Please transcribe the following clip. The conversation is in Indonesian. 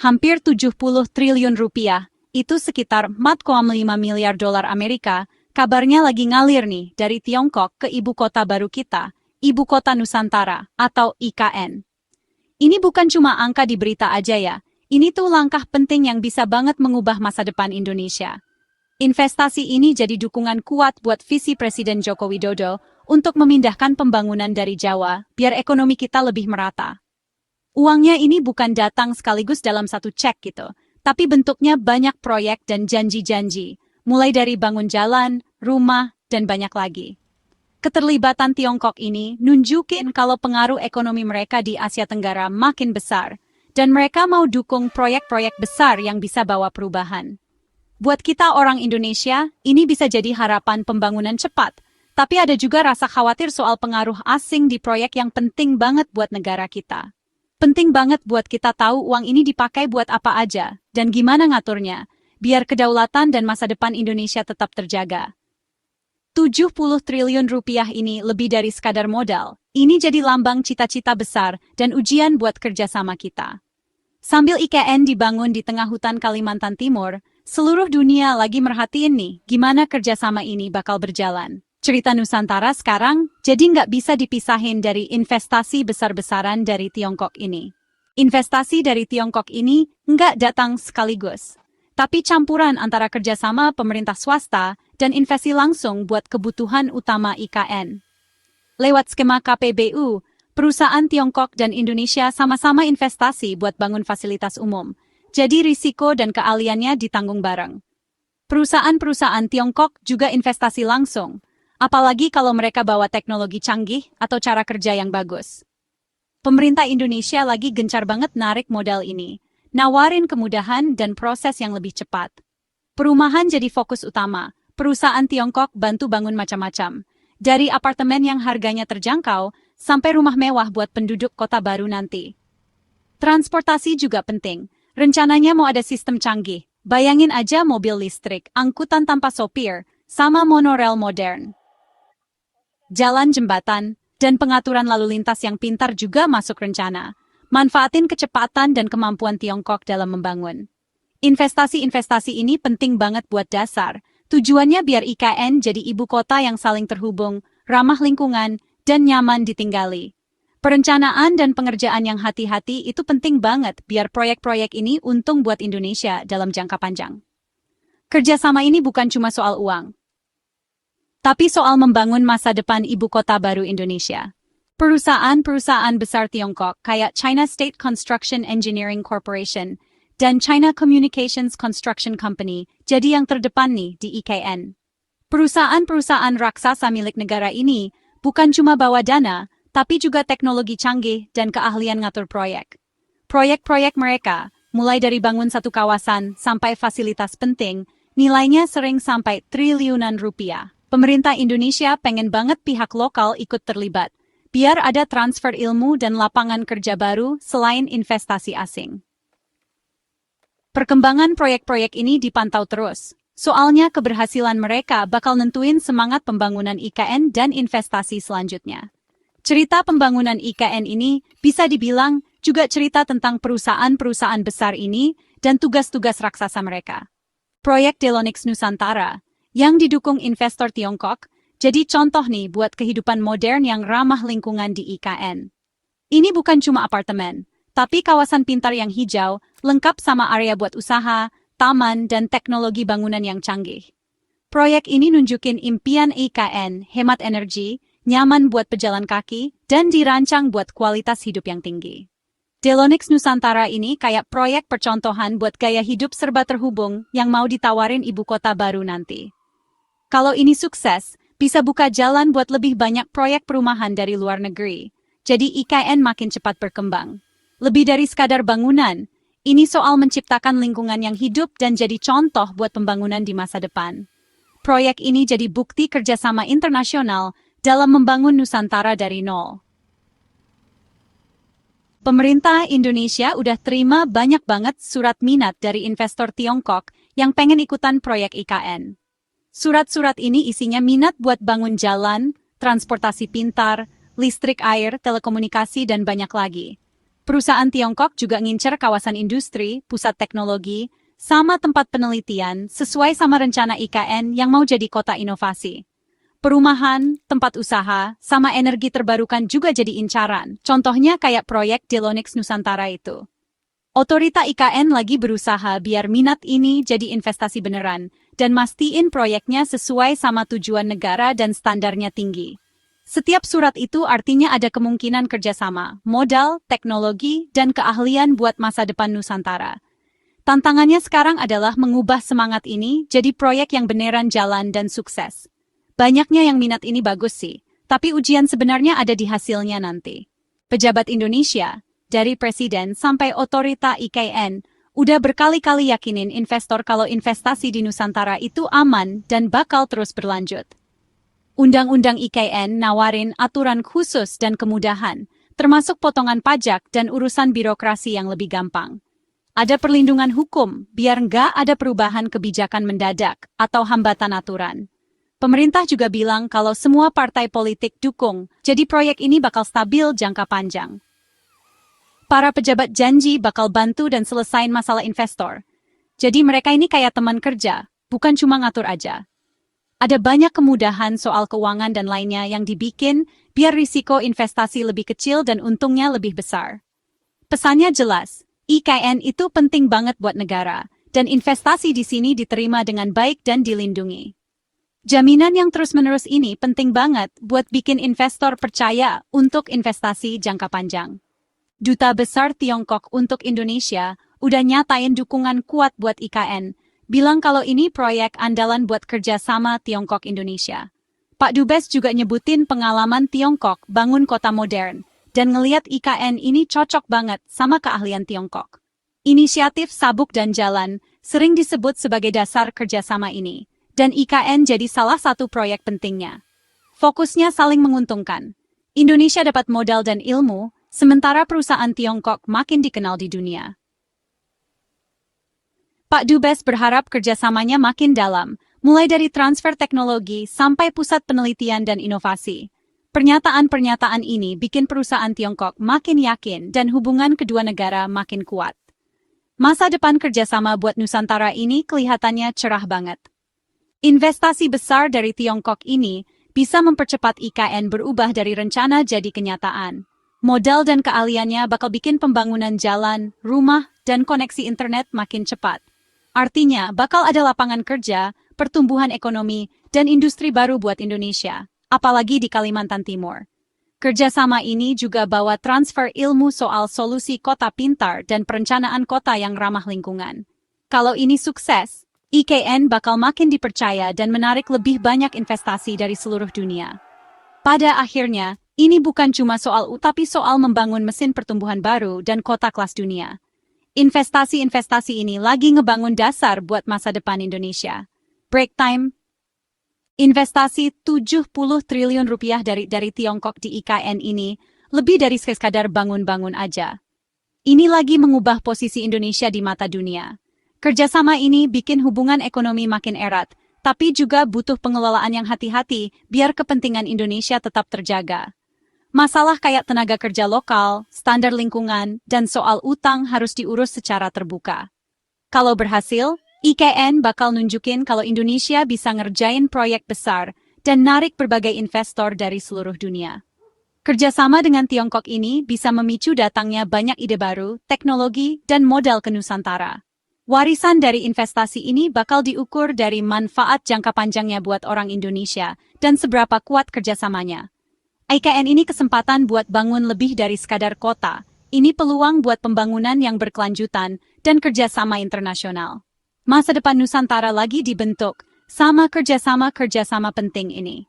hampir 70 triliun rupiah, itu sekitar 4,5 miliar dolar Amerika, kabarnya lagi ngalir nih dari Tiongkok ke ibu kota baru kita, Ibu Kota Nusantara, atau IKN. Ini bukan cuma angka di berita aja ya, ini tuh langkah penting yang bisa banget mengubah masa depan Indonesia. Investasi ini jadi dukungan kuat buat visi Presiden Joko Widodo untuk memindahkan pembangunan dari Jawa, biar ekonomi kita lebih merata. Uangnya ini bukan datang sekaligus dalam satu cek gitu, tapi bentuknya banyak proyek dan janji-janji, mulai dari bangun jalan, rumah, dan banyak lagi. Keterlibatan Tiongkok ini nunjukin kalau pengaruh ekonomi mereka di Asia Tenggara makin besar, dan mereka mau dukung proyek-proyek besar yang bisa bawa perubahan. Buat kita orang Indonesia, ini bisa jadi harapan pembangunan cepat, tapi ada juga rasa khawatir soal pengaruh asing di proyek yang penting banget buat negara kita. Penting banget buat kita tahu uang ini dipakai buat apa aja, dan gimana ngaturnya, biar kedaulatan dan masa depan Indonesia tetap terjaga. 70 triliun rupiah ini lebih dari sekadar modal. Ini jadi lambang cita-cita besar dan ujian buat kerjasama kita. Sambil IKN dibangun di tengah hutan Kalimantan Timur, seluruh dunia lagi merhatiin nih gimana kerjasama ini bakal berjalan. Cerita Nusantara sekarang jadi nggak bisa dipisahin dari investasi besar-besaran dari Tiongkok ini. Investasi dari Tiongkok ini nggak datang sekaligus, tapi campuran antara kerjasama pemerintah swasta dan investasi langsung buat kebutuhan utama IKN. Lewat skema KPBU, perusahaan Tiongkok dan Indonesia sama-sama investasi buat bangun fasilitas umum, jadi risiko dan keahliannya ditanggung bareng. Perusahaan-perusahaan Tiongkok juga investasi langsung, apalagi kalau mereka bawa teknologi canggih atau cara kerja yang bagus. Pemerintah Indonesia lagi gencar banget narik modal ini, nawarin kemudahan dan proses yang lebih cepat. Perumahan jadi fokus utama. Perusahaan Tiongkok bantu bangun macam-macam, dari apartemen yang harganya terjangkau sampai rumah mewah buat penduduk kota baru nanti. Transportasi juga penting. Rencananya mau ada sistem canggih. Bayangin aja mobil listrik, angkutan tanpa sopir, sama monorail modern. Jalan jembatan dan pengaturan lalu lintas yang pintar juga masuk rencana. Manfaatin kecepatan dan kemampuan Tiongkok dalam membangun. Investasi-investasi ini penting banget buat dasar. Tujuannya biar IKN jadi ibu kota yang saling terhubung, ramah lingkungan, dan nyaman ditinggali. Perencanaan dan pengerjaan yang hati-hati itu penting banget biar proyek-proyek ini untung buat Indonesia dalam jangka panjang. Kerjasama ini bukan cuma soal uang, tapi soal membangun masa depan ibu kota baru Indonesia. Perusahaan-perusahaan besar Tiongkok kayak China State Construction Engineering Corporation dan China Communications Construction Company jadi yang terdepan nih di IKN. Perusahaan-perusahaan raksasa milik negara ini bukan cuma bawa dana, tapi juga teknologi canggih dan keahlian ngatur proyek. Proyek-proyek mereka, mulai dari bangun satu kawasan sampai fasilitas penting, nilainya sering sampai triliunan rupiah. Pemerintah Indonesia pengen banget pihak lokal ikut terlibat, biar ada transfer ilmu dan lapangan kerja baru selain investasi asing. Perkembangan proyek-proyek ini dipantau terus, soalnya keberhasilan mereka bakal nentuin semangat pembangunan IKN dan investasi selanjutnya. Cerita pembangunan IKN ini bisa dibilang juga cerita tentang perusahaan-perusahaan besar ini dan tugas-tugas raksasa mereka. Proyek Delonix Nusantara, yang didukung investor Tiongkok, jadi contoh nih buat kehidupan modern yang ramah lingkungan di IKN. Ini bukan cuma apartemen, tapi kawasan pintar yang hijau, lengkap sama area buat usaha, taman, dan teknologi bangunan yang canggih. Proyek ini nunjukin impian IKN, hemat energi, nyaman buat pejalan kaki, dan dirancang buat kualitas hidup yang tinggi. Delonix Nusantara ini kayak proyek percontohan buat gaya hidup serba terhubung yang mau ditawarin ibu kota baru nanti. Kalau ini sukses, bisa buka jalan buat lebih banyak proyek perumahan dari luar negeri. Jadi IKN makin cepat berkembang. Lebih dari sekadar bangunan, ini soal menciptakan lingkungan yang hidup dan jadi contoh buat pembangunan di masa depan. Proyek ini jadi bukti kerjasama internasional dalam membangun Nusantara dari nol. Pemerintah Indonesia udah terima banyak banget surat minat dari investor Tiongkok yang pengen ikutan proyek IKN. Surat-surat ini isinya minat buat bangun jalan, transportasi pintar, listrik air, telekomunikasi, dan banyak lagi. Perusahaan Tiongkok juga ngincer kawasan industri, pusat teknologi, sama tempat penelitian sesuai sama rencana IKN yang mau jadi kota inovasi. Perumahan, tempat usaha, sama energi terbarukan juga jadi incaran. Contohnya kayak proyek Delonix Nusantara itu. Otorita IKN lagi berusaha biar minat ini jadi investasi beneran dan mastiin proyeknya sesuai sama tujuan negara dan standarnya tinggi. Setiap surat itu artinya ada kemungkinan kerjasama, modal, teknologi, dan keahlian buat masa depan Nusantara. Tantangannya sekarang adalah mengubah semangat ini jadi proyek yang beneran jalan dan sukses. Banyaknya yang minat ini bagus sih, tapi ujian sebenarnya ada di hasilnya nanti. Pejabat Indonesia, dari presiden sampai otorita IKN, udah berkali-kali yakinin investor kalau investasi di Nusantara itu aman dan bakal terus berlanjut. Undang-undang IKN nawarin aturan khusus dan kemudahan, termasuk potongan pajak dan urusan birokrasi yang lebih gampang. Ada perlindungan hukum, biar nggak ada perubahan kebijakan mendadak atau hambatan aturan. Pemerintah juga bilang kalau semua partai politik dukung, jadi proyek ini bakal stabil jangka panjang. Para pejabat janji bakal bantu dan selesain masalah investor. Jadi mereka ini kayak teman kerja, bukan cuma ngatur aja. Ada banyak kemudahan soal keuangan dan lainnya yang dibikin biar risiko investasi lebih kecil dan untungnya lebih besar. Pesannya jelas, IKN itu penting banget buat negara, dan investasi di sini diterima dengan baik dan dilindungi. Jaminan yang terus-menerus ini penting banget buat bikin investor percaya untuk investasi jangka panjang. Duta Besar Tiongkok untuk Indonesia udah nyatain dukungan kuat buat IKN, bilang kalau ini proyek andalan buat kerjasama Tiongkok-Indonesia. Pak Dubes juga nyebutin pengalaman Tiongkok bangun kota modern, dan ngeliat IKN ini cocok banget sama keahlian Tiongkok. Inisiatif Sabuk dan Jalan sering disebut sebagai dasar kerjasama ini. Dan IKN jadi salah satu proyek pentingnya. Fokusnya saling menguntungkan. Indonesia dapat modal dan ilmu, sementara perusahaan Tiongkok makin dikenal di dunia. Pak Dubes berharap kerjasamanya makin dalam, mulai dari transfer teknologi sampai pusat penelitian dan inovasi. Pernyataan-pernyataan ini bikin perusahaan Tiongkok makin yakin dan hubungan kedua negara makin kuat. Masa depan kerjasama buat Nusantara ini kelihatannya cerah banget. Investasi besar dari Tiongkok ini bisa mempercepat IKN berubah dari rencana jadi kenyataan. Modal dan keahliannya bakal bikin pembangunan jalan, rumah, dan koneksi internet makin cepat. Artinya, bakal ada lapangan kerja, pertumbuhan ekonomi, dan industri baru buat Indonesia, apalagi di Kalimantan Timur. Kerjasama ini juga bawa transfer ilmu soal solusi kota pintar dan perencanaan kota yang ramah lingkungan. Kalau ini sukses, IKN bakal makin dipercaya dan menarik lebih banyak investasi dari seluruh dunia. Pada akhirnya, ini bukan cuma tapi soal membangun mesin pertumbuhan baru dan kota kelas dunia. Investasi-investasi ini lagi ngebangun dasar buat masa depan Indonesia. Break time. Investasi 70 triliun rupiah dari Tiongkok di IKN ini lebih dari sekadar bangun-bangun aja. Ini lagi mengubah posisi Indonesia di mata dunia. Kerjasama ini bikin hubungan ekonomi makin erat, tapi juga butuh pengelolaan yang hati-hati biar kepentingan Indonesia tetap terjaga. Masalah kayak tenaga kerja lokal, standar lingkungan, dan soal utang harus diurus secara terbuka. Kalau berhasil, IKN bakal nunjukin kalau Indonesia bisa ngerjain proyek besar dan narik berbagai investor dari seluruh dunia. Kerjasama dengan Tiongkok ini bisa memicu datangnya banyak ide baru, teknologi, dan modal ke Nusantara. Warisan dari investasi ini bakal diukur dari manfaat jangka panjangnya buat orang Indonesia dan seberapa kuat kerjasamanya. IKN ini kesempatan buat bangun lebih dari sekadar kota. Ini peluang buat pembangunan yang berkelanjutan dan kerjasama internasional. Masa depan Nusantara lagi dibentuk sama kerjasama penting ini.